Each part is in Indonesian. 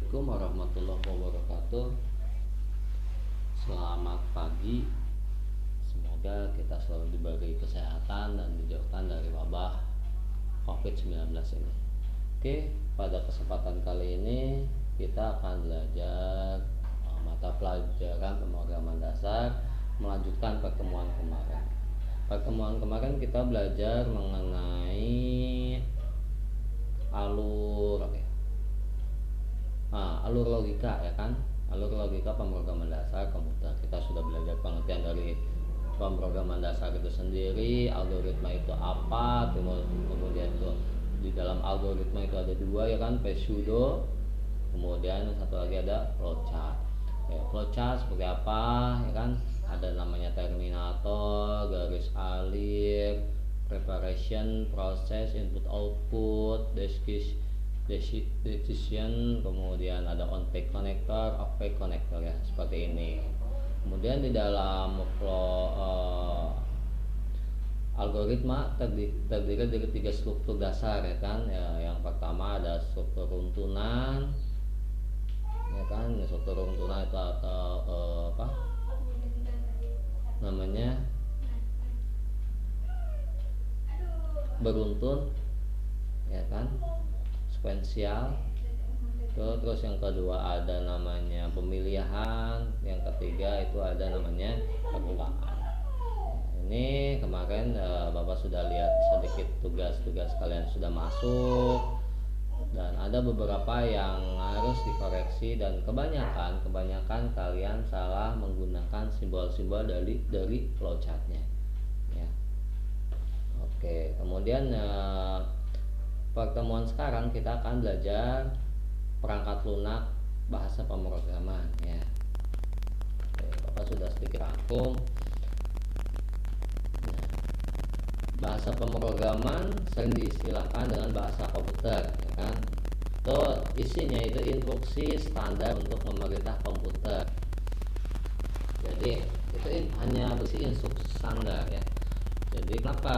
Assalamualaikum warahmatullahi wabarakatuh. Selamat pagi. Semoga kita selalu diberi kesehatan dan dijauhkan dari wabah COVID-19 ini. Oke, pada kesempatan kali ini kita akan belajar mata pelajaran pemrograman dasar, melanjutkan pertemuan kemarin. Pertemuan kemarin kita belajar mengenai alur logika, ya kan, alur logika pemrograman dasar komputer. Kita sudah belajar pengertian dari pemrograman dasar itu sendiri, algoritma itu apa, kemudian itu di dalam algoritma itu ada dua, ya kan, pseudo, kemudian satu lagi ada flowchart. Flowchart seperti apa, ya kan, ada namanya terminator, garis alir, preparation, proses, input output, decision, kemudian ada on page connector, off page connector, ya, seperti ini. Kemudian di dalam algoritma terdiri dari 3 struktur dasar, ya kan, ya. Yang pertama ada struktur runtunan, ya kan. Struktur runtunan itu atau apa namanya, beruntun, ya kan, sekuensial. Terus yang kedua ada namanya pemilihan, yang ketiga itu ada namanya pengulangan. Ini kemarin Bapak sudah lihat sedikit tugas-tugas kalian sudah masuk, dan ada beberapa yang harus dikoreksi, dan kebanyakan kalian salah menggunakan simbol-simbol dari flowchartnya, ya. Oke, kemudian pertemuan sekarang kita akan belajar perangkat lunak bahasa pemrograman, ya. Oke, Bapak sudah sedikit rangkum. Bahasa pemrograman sering diistilahkan dengan bahasa komputer, ya kan. Itu isinya itu instruksi standar untuk memerintah komputer. Jadi itu hanya berisi instruksi standar, ya. Jadi kenapa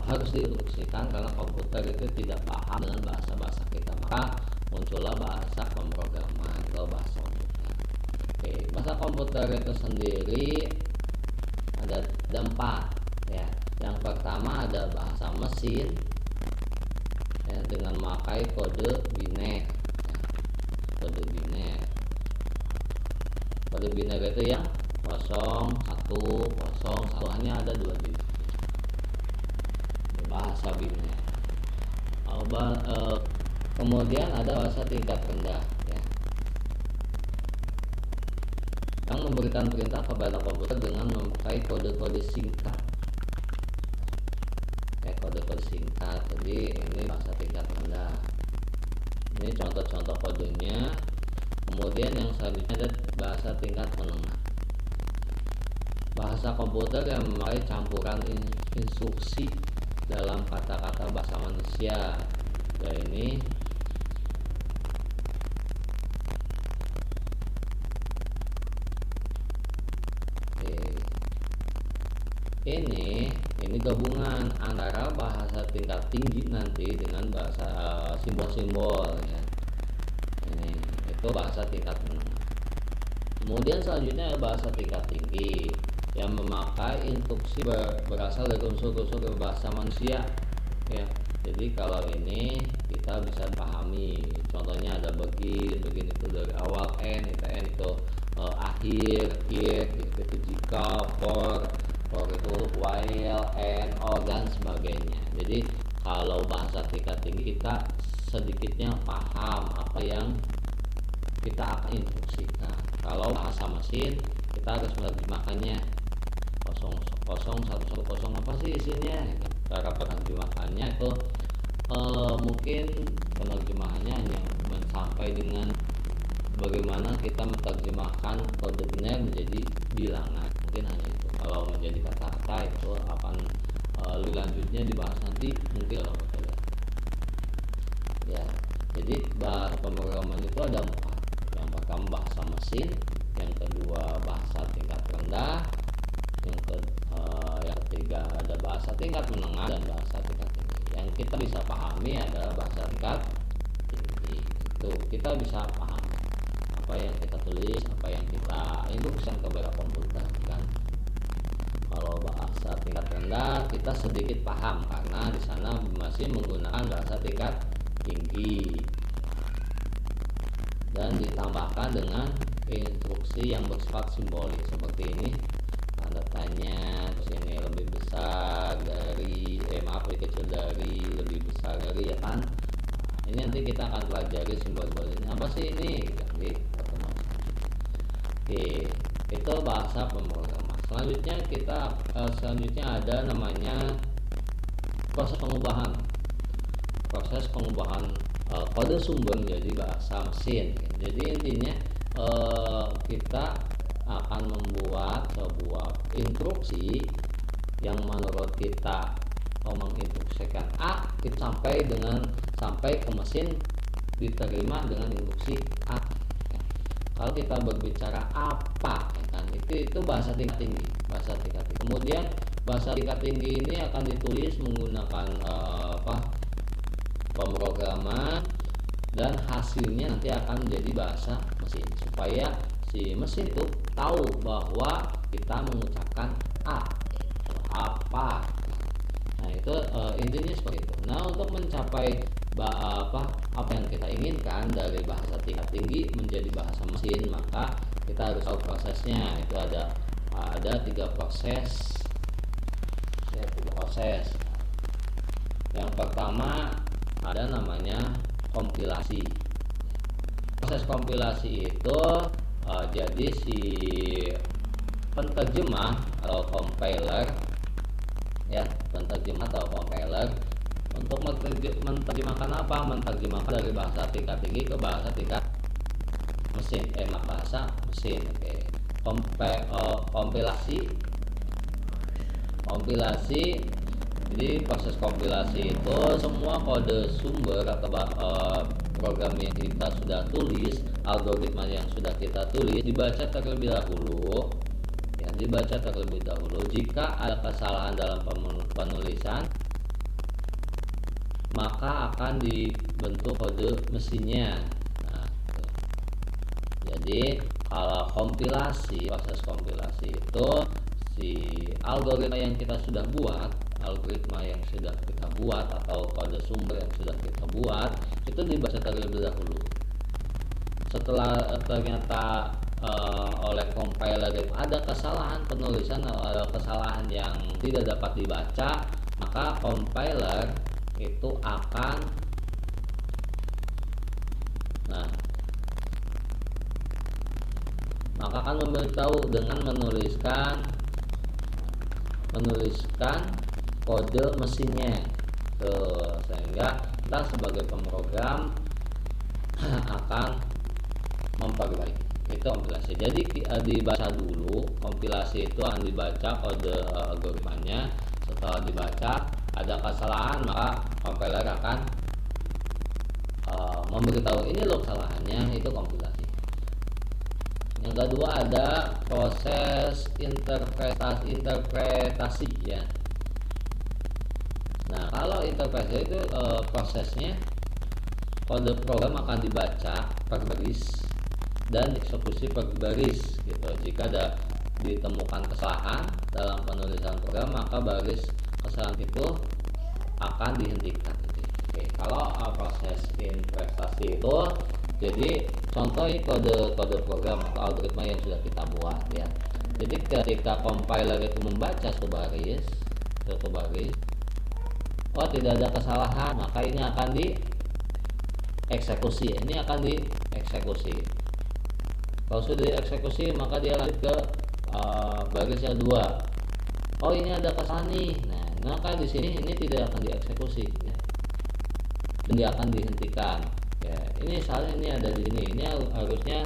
harus diinstruksikan? Karena komputer itu tidak paham dengan bahasa-bahasa kita, maka muncullah bahasa pemrograman atau bahasa komputer. Oke, bahasa komputer itu sendiri ada 4, ya. Yang pertama ada bahasa mesin, ya, dengan memakai kode biner, ya. Kode biner itu yang 0, 1, 0, 1, hanya ada 2 digit. Bahasa biner. Kemudian ada bahasa tingkat rendah, ya, yang memberikan perintah kepada komputer dengan memakai kode-kode singkat, kode-kode singkat. Jadi ini bahasa tingkat rendah. Ini contoh-contoh kodenya. Kemudian yang selanjutnya ada bahasa tingkat menengah. Bahasa komputer yang memakai campuran instruksi dalam kata-kata bahasa manusia. Ya, ini ini gabungan antara bahasa tingkat tinggi nanti dengan bahasa simbol-simbol, ya. Ini itu bahasa tingkat menengah. Kemudian selanjutnya bahasa tingkat tinggi yang memakai instruksi berasal dari unsur-unsur bahasa manusia, ya. Jadi kalau ini kita bisa pahami, contohnya ada begin itu dari awal, n itu akhir, itu jika, for itu while, and, or, dan sebagainya. Jadi kalau bahasa tingkat tinggi kita sedikitnya paham apa yang kita akan instruksikan. Kalau bahasa mesin kita harus menerjemahkannya, 00110 apa sih isinya. Cara penerjemahannya itu mungkin penerjemahannya hanya sampai dengan bagaimana kita menerjemahkan kode biner menjadi bilangan, mungkin hanya itu. Kalau menjadi kata-kata itu akan lebih lanjutnya dibahas nanti mungkin kalau betul, ya. Jadi bahasa pemrograman itu ada 4. Yang pertama bahasa mesin, yang kedua bahasa tingkat rendah, yang ketiga ada bahasa tingkat menengah, dan bahasa tingkat tinggi. Yang kita bisa pahami adalah bahasa tingkat tinggi. tuh kita bisa paham apa yang kita tulis, apa yang kita instruksikan kepada komputer kan. Kalau bahasa tingkat rendah kita sedikit paham karena di sana masih menggunakan bahasa tingkat tinggi dan ditambahkan dengan instruksi yang bersifat simbolis seperti ini, tanda tanya, terus ini lebih besar dari lebih kecil dari, lebih besar dari, ya kan. Ini nanti kita akan pelajari simbol-simbol ini apa sih ini di pertemuan. Oke, itu bahasa pemrograman. Selanjutnya ada namanya proses pengubahan kode sumber menjadi bahasa mesin. Jadi intinya kita akan membuat sebuah instruksi yang menurut kita menginstruksikan A, kita sampai ke mesin diterima dengan instruksi A. Kalau kita berbicara apa, kan itu bahasa tingkat tinggi. Kemudian bahasa tingkat tinggi ini akan ditulis menggunakan pemrograman dan hasilnya nanti akan menjadi bahasa mesin supaya si mesin itu tahu bahwa kita mengucapkan apa. Nah itu intinya seperti itu. Nah untuk mencapai apa yang kita inginkan dari bahasa tingkat tinggi menjadi bahasa mesin, maka kita harus tahu prosesnya. Itu ada 3 proses. Yang pertama ada namanya kompilasi. Proses kompilasi itu jadi si penterjemah atau compiler untuk menerjemahkan menerjemahkan dari bahasa tingkat tinggi ke bahasa tingkat mesin, bahasa mesin. Kompilasi. Jadi proses kompilasi itu semua kode sumber atau program yang kita sudah tulis, algoritma yang sudah kita tulis dibaca terlebih dahulu. Jika ada kesalahan dalam penulisan, maka akan dibentuk kode mesinnya. Nah, jadi kalau proses kompilasi itu si algoritma yang kita buat atau kode sumber yang sudah kita buat itu dibaca terlebih dahulu. Setelah ternyata oleh compiler ada kesalahan penulisan atau ada kesalahan yang tidak dapat dibaca, maka compiler itu akan memberitahu dengan menuliskan kode mesinnya, sehingga kita sebagai pemrogram akan memperbaiki. Itu kompilasi. Jadi dibaca dulu, kompilasi itu akan dibaca kode algoritmanya. Setelah dibaca ada kesalahan, maka compiler akan memberitahu ini loh kesalahannya. Itu kompilasi. Yang kedua ada proses interpretasi ya. Nah kalau interpretasi itu prosesnya kode program akan dibaca per baris dan eksekusi per baris gitu. Jika ada ditemukan kesalahan dalam penulisan program, maka baris kesalahan itu akan dihentikan. Oke, kalau proses interpretasi itu jadi contoh ini kode program atau algoritma yang sudah kita buat ya. Jadi ketika compiler itu membaca satu baris, oh tidak ada kesalahan, maka ini akan dieksekusi. Kalau sudah dieksekusi, maka dia lanjut ke baris yang kedua. Oh ini ada kesalahan nih. Nah maka di sini ini tidak akan dieksekusi ya. Dan dia akan dihentikan. Ya, ini misalnya ini ada di sini. Ini harusnya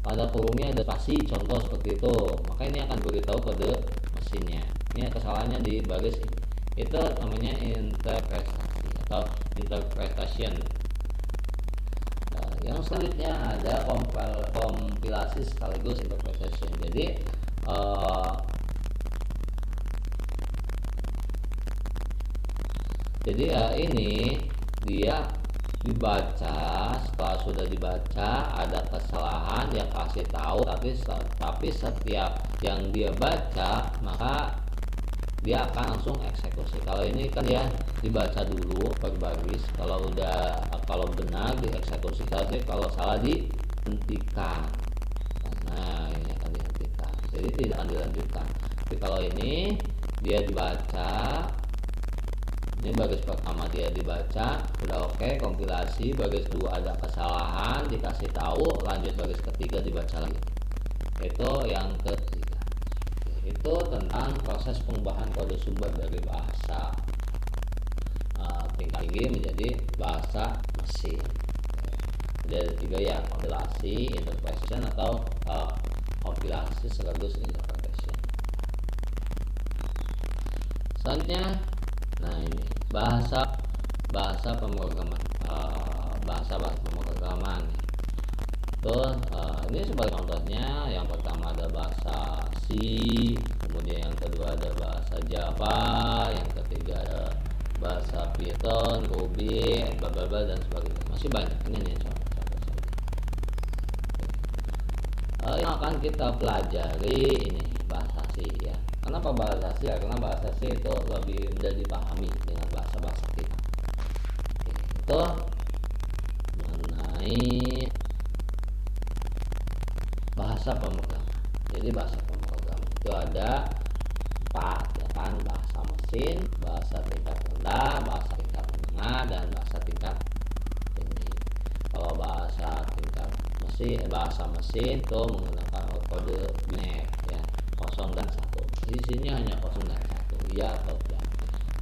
tanda kurungnya ada spasi, contoh seperti itu. Maka ini akan beritahu kode mesinnya. Ini kesalahannya di baris ini. Itu namanya interpretasi atau interpretation. Yang selanjutnya ada kompilasi sekaligus interpretation. Jadi ini dia dibaca. Setelah sudah dibaca ada kesalahan dia kasih tahu, tapi setiap yang dia baca maka dia akan langsung eksekusi. Kalau ini kan dia dibaca dulu per baris, kalau benar dieksekusi saja, kalau salah dihentikan. Nah ini akan dihentikan, jadi tidak akan dilanjutkan. Tapi kalau ini dia dibaca, ini baris pertama dia dibaca udah oke, kompilasi. Baris kedua ada kesalahan dikasih tahu, lanjut baris ketiga dibaca lagi. Itu yang ketiga. Itu tentang proses pengubahan kode sumber dari bahasa tingkat tinggi menjadi bahasa mesin. Jadi ada tiga ya, kompilasi, interpretation atau kompilasi sekaligus interpretation. Selanjutnya, nah ini bahasa pemrograman, bahasa pemrograman. Ini sebagai contohnya, yang pertama ada bahasa C, kemudian yang kedua ada bahasa Java, yang ketiga ada bahasa Python, Ruby, bla dan sebagainya. Masih banyak. Ini nih contoh saja. Yang akan kita pelajari ini bahasa C ya. Kenapa bahasa C? Karena bahasa C itu lebih mudah dipahami dengan bahasa-bahasa kita. Itu mengenai bahasa pemrograman. Jadi bahasa pemrograman itu ada 4 ya kan, bahasa mesin, bahasa tingkat rendah, bahasa tingkat menengah, dan bahasa tingkat tinggi. Kalau bahasa mesin itu menggunakan kode biner ya, 0 dan 1. Di sini hanya 0 dan 1, iya atau tidak.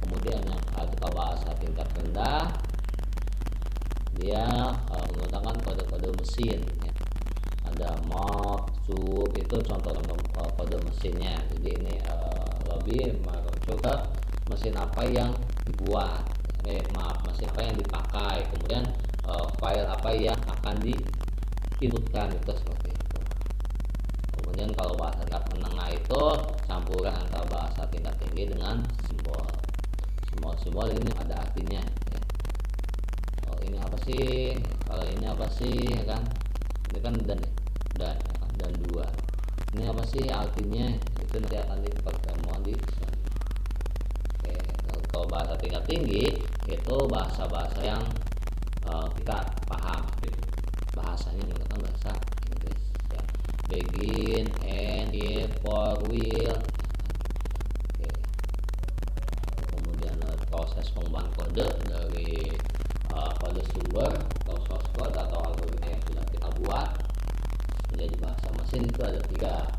Kemudian kalau bahasa tingkat rendah dia menggunakan kode-kode mesin ya. Ada mod, sub, itu contoh-contoh kode mesinnya. Jadi ini lebih merujuk ke mesin apa yang dibuat, mesin apa yang dipakai, kemudian file apa yang akan diinputkan, itu seperti itu. Kemudian kalau bahasa tingkat menengah itu campuran antara bahasa tingkat tinggi dengan simbol. Simbol ini ada artinya ya. Kalau ini apa sih? Kalau ini apa sih ya kan? Ini kan dan 2. Ini apa sih artinya? Itu nanti akan dipertemuan di selanjutnya. Oke, kalau bahasa tingkat tinggi itu bahasa-bahasa yang kita paham. Bahasanya menggunakan bahasa Inggris ya. Begin, end, if, for, will. Oke. Kemudian proses pengembangan kode dari kode sumber atau source code atau algoritma yang sudah kita buat menjadi bahasa mesin itu ada 3.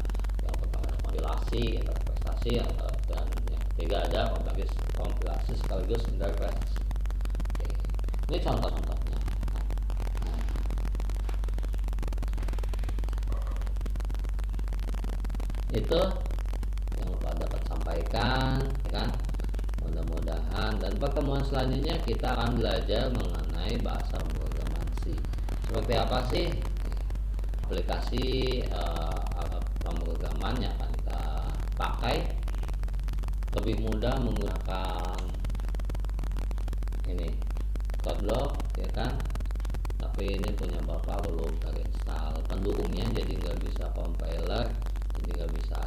Yang pertama ada kompilasi, interpretasi, dan yang ketiga ada kompilasi sekaligus interpretasi. Oke. Ini contoh-contohnya. Itu yang Bapak dapat sampaikan ya kan. Mudah-mudahan dan pertemuan selanjutnya kita akan belajar mengenai bahasa pemrograman C. Seperti apa sih aplikasi pemrograman yang akan kita pakai? Lebih mudah menggunakan ini Codeblock ya kan, tapi ini punya Bapak belum terinstall pendukungnya, jadi nggak bisa compiler, jadi nggak bisa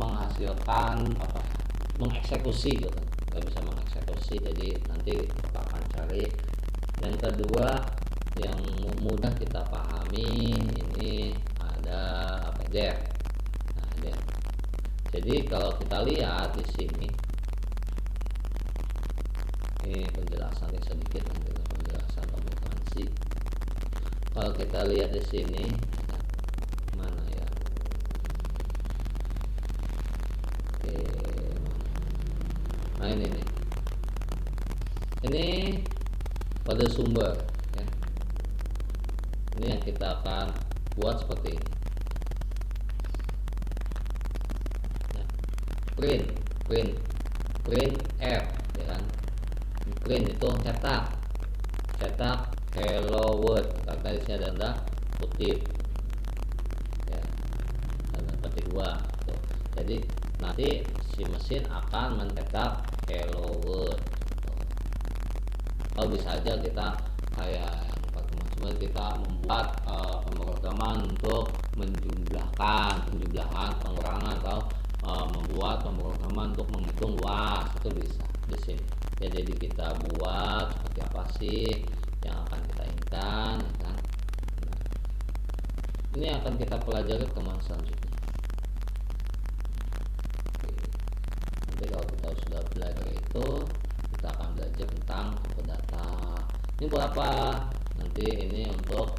menghasilkan mengeksekusi gitu, nggak bisa mengeksekusi. Jadi nanti kita akan cari. Yang kedua yang mudah kita pahami ini ada def. Nah, def. Jadi kalau kita lihat di sini, ini penjelasannya sedikit, nanti penjelasan pembukaan sih. Kalau kita lihat di sini, mana ya? Oke, nah ini nih. Ini kode sumber ya. Ini yang kita akan buat seperti ini. Nah, print F ya kan. Print itu cetak hello world, karena di sini ada kutip ya, ada petik 2 tuh. Jadi nanti si mesin akan mencetak hello world. atau bisa aja kita kayak yang pertama kita membuat pemrograman untuk menjumlahkan pengurangan atau membuat pemrograman untuk menghitung luas, itu bisa di sini ya. Jadi kita buat seperti apa sih yang akan kita inginkan ya kan. Nah, ini akan kita pelajari teman selanjutnya. Nanti kalau kita sudah belajar itu, kita akan belajar tentang input data. Ini buat apa? Nanti ini untuk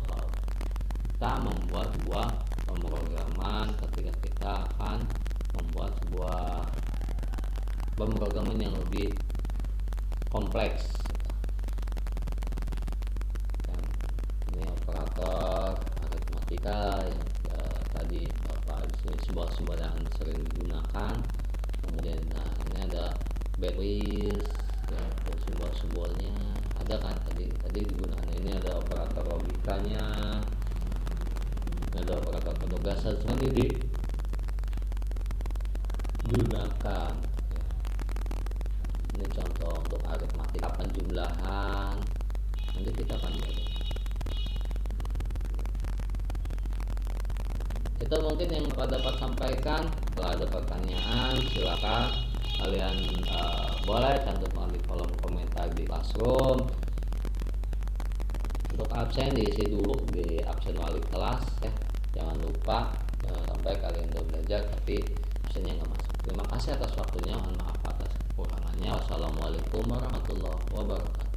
kita membuat sebuah pemrograman ketika kita akan membuat sebuah pemrograman yang lebih kompleks. Ini operator aritmatika yang tadi Bapak di sini simbol-simbol yang sering digunakan. Kemudian ini ada baris ya, untuk simbol-simbolnya ada kan tadi digunakan. Ini ada operator logikanya, ada operator penugasan, semua ini digunakan ya. Ini contoh untuk aritmatika penjumlahan, nanti kita akan belajar. Itu mungkin yang dapat sampaikan. Kalau ada pertanyaan silakan kalian boleh cantumkan di kolom komentar di Classroom. Untuk absen diisi dulu di absen wali kelas ya, jangan lupa sampai kalian udah belajar tapi absennya nggak masuk. Terima kasih atas waktunya, mohon maaf atas kekurangannya. Wassalamualaikum warahmatullahi wabarakatuh.